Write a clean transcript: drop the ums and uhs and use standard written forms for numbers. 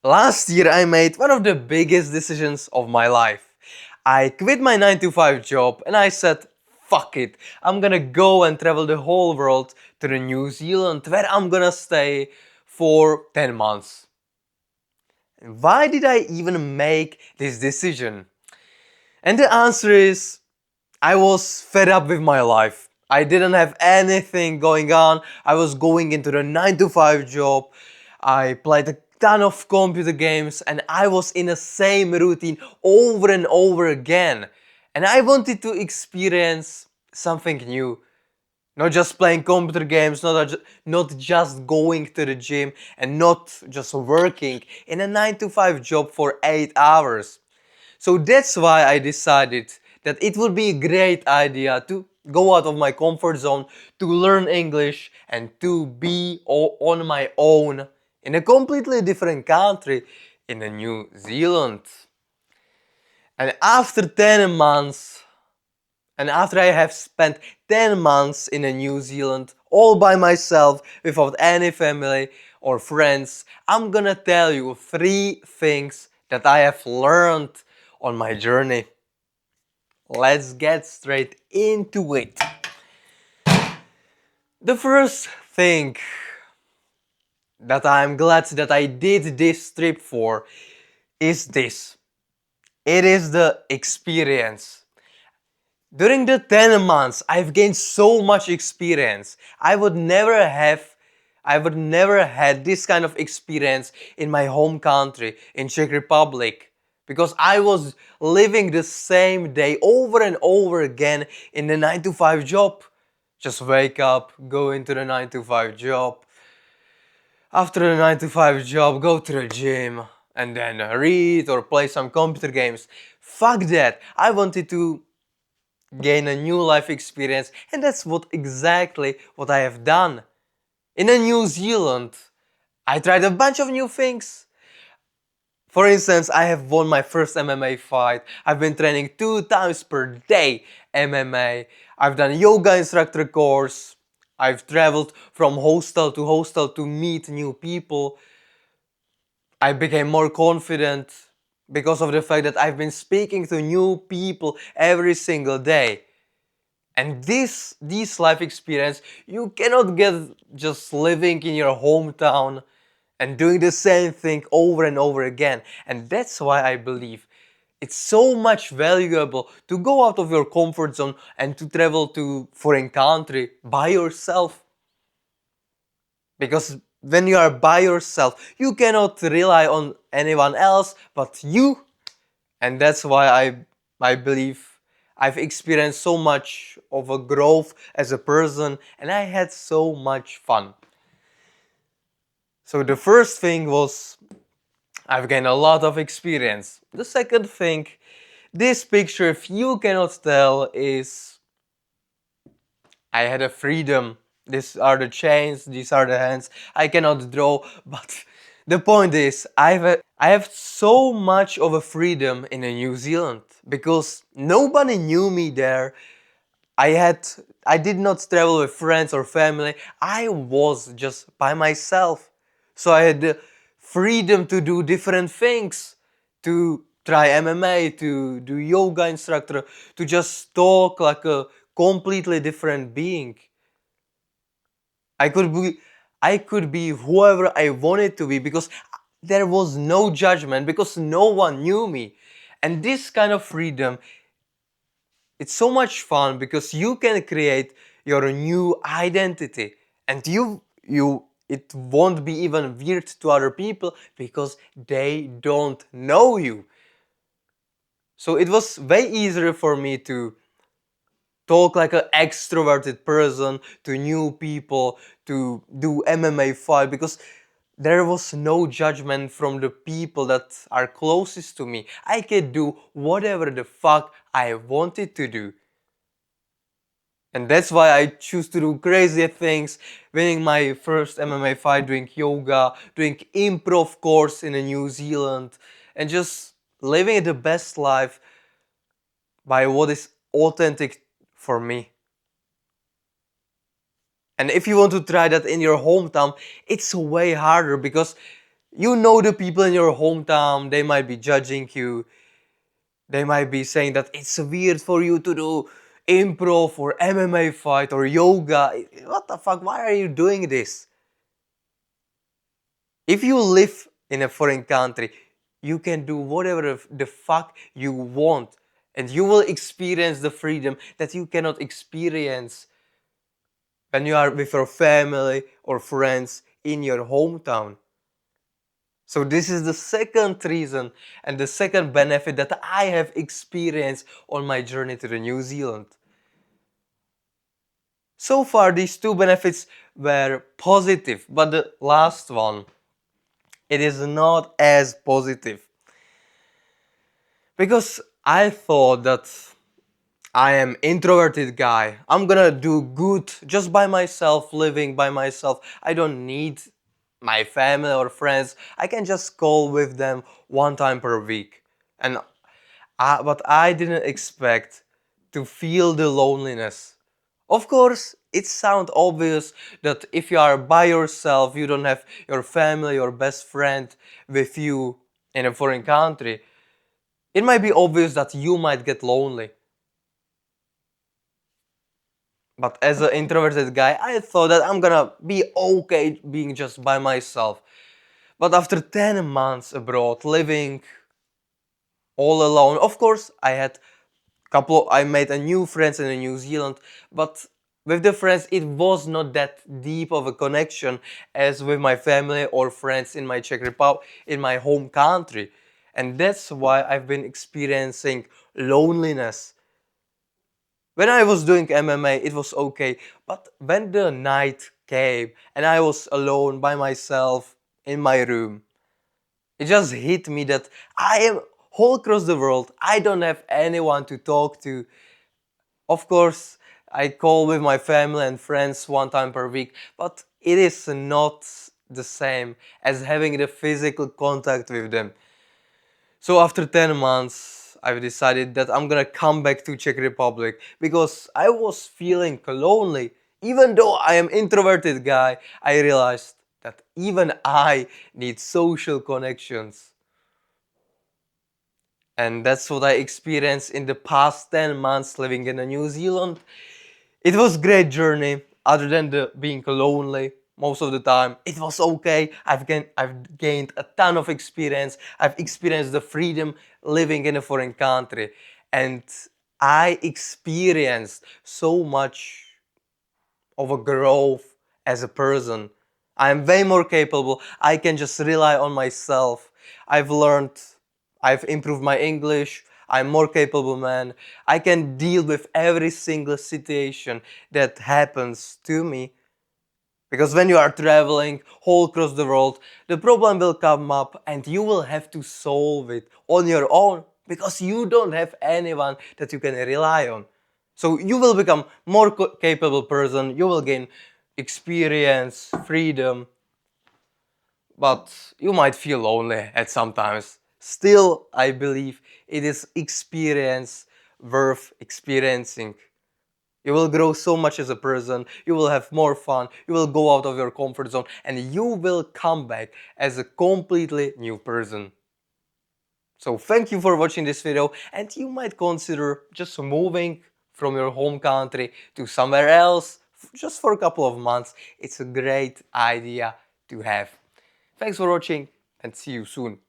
Last year I made one of the biggest decisions of my life. I quit my 9 to 5 job and I said, fuck it, I'm gonna go and travel the whole world to the New Zealand where I'm gonna stay for 10 months. And why did I even make this decision? And the answer is, I was fed up with my life. I didn't have anything going on. I was going into the 9 to 5 job. I played a ton of computer games and I was in the same routine over and over again. And I wanted to experience something new. Not just playing computer games, not just going to the gym and not just working in a 9 to 5 job for 8 hours. So that's why I decided that it would be a great idea to go out of my comfort zone, to learn English and to be on my own in a completely different country, in New Zealand. And after 10 months, and after I have spent 10 months in New Zealand all by myself without any family or friends, I'm gonna tell you 3 things that I have learned on my journey. Let's get straight into it. The first thing that I'm glad that I did this trip for is this. It is the experience. During the 10 months, I've gained so much experience. I would never had this kind of experience in my home country, in Czech Republic, because I was living the same day over and over again in the 9 to 5 job. Just wake up, go into the 9 to 5 job. After the 9 to 5 job, go to the gym and then read or play some computer games. Fuck that. I wanted to gain a new life experience, and that's exactly what I have done. In New Zealand, I tried a bunch of new things. For instance, I have won my first MMA fight. I've been training 2 times per day MMA. I've done yoga instructor course. I've traveled from hostel to meet new people. I became more confident because of the fact that I've been speaking to new people every single day. And this life experience you cannot get just living in your hometown and doing the same thing over and over again. And that's why I believe it's so much valuable to go out of your comfort zone and to travel to foreign country by yourself. Because when you are by yourself, you cannot rely on anyone else but you. And that's why I believe I've experienced so much of a growth as a person and I had so much fun. So the first thing was I've gained a lot of experience. The second thing, this picture, if you cannot tell, is I had a freedom. These are the chains, these are the hands. I cannot draw, but the point is, I have so much of a freedom in New Zealand because nobody knew me there. I did not travel with friends or family. I was just by myself. So I had the freedom to do different things, to try MMA, to do yoga instructor, to just talk like a completely different being. I could be I could be whoever I wanted to be because there was no judgment, because no one knew me. And this kind of freedom, it's so much fun because you can create your new identity and you it won't be even weird to other people because they don't know you. So it was way easier for me to talk like an extroverted person to new people, to do MMA fight, because there was no judgment from the people that are closest to me. I could do whatever the fuck I wanted to do. And that's why I choose to do crazy things, winning my first MMA fight, doing yoga, doing improv course in New Zealand, and just living the best life by what is authentic for me. And if you want to try that in your hometown, it's way harder because You know the people in your hometown, they might be judging you. They might be saying that it's weird for you to do improv or MMA fight or yoga. What the fuck? Why are you doing this? If you live in a foreign country, you can do whatever the fuck you want, and you will experience the freedom that you cannot experience when you are with your family or friends in your hometown. So this is the second reason and the second benefit that I have experienced on my journey to the New Zealand. So far these two benefits were positive, but the last one, it is not as positive. Because I thought that I am introverted guy. I'm gonna do good just by myself, living by myself. I don't need my family or friends. I can just call with them one time per week. And but I didn't expect to feel the loneliness. Of course, it sounds obvious that if you are by yourself, you don't have your family or best friend with you in a foreign country, it might be obvious that you might get lonely. But as an introverted guy, I thought that I'm gonna be okay being just by myself. But after 10 months abroad, living all alone, of course, I made a new friends in New Zealand, but with the friends, it was not that deep of a connection as with my family or friends in my Czech Republic, in my home country. And that's why I've been experiencing loneliness. When I was doing MMA, it was okay. But when the night came and I was alone by myself in my room, it just hit me that I am all across the world. I don't have anyone to talk to. Of course, I call with my family and friends one time per week, but it is not the same as having the physical contact with them. So after 10 months, I've decided that I'm gonna come back to Czech Republic because I was feeling lonely. Even though I am introverted guy, I realized that even I need social connections. And that's what I experienced in the past 10 months living in New Zealand. It was a great journey, other than the being lonely most of the time. It was okay. I've gained a ton of experience. I've experienced the freedom living in a foreign country. And I experienced so much of a growth as a person. I'm way more capable. I can just rely on myself. I've learned, I've improved my English. I'm more capable man. I can deal with every single situation that happens to me. Because when you are traveling all across the world, the problem will come up and you will have to solve it on your own because you don't have anyone that you can rely on. So you will become more capable person, you will gain experience, freedom, but you might feel lonely at sometimes. Still, I believe it is experience worth experiencing. You will grow so much as a person, you will have more fun, you will go out of your comfort zone, and you will come back as a completely new person. So thank you for watching this video, and you might consider just moving from your home country to somewhere else just for a couple of months. It's a great idea to have. Thanks for watching and see you soon.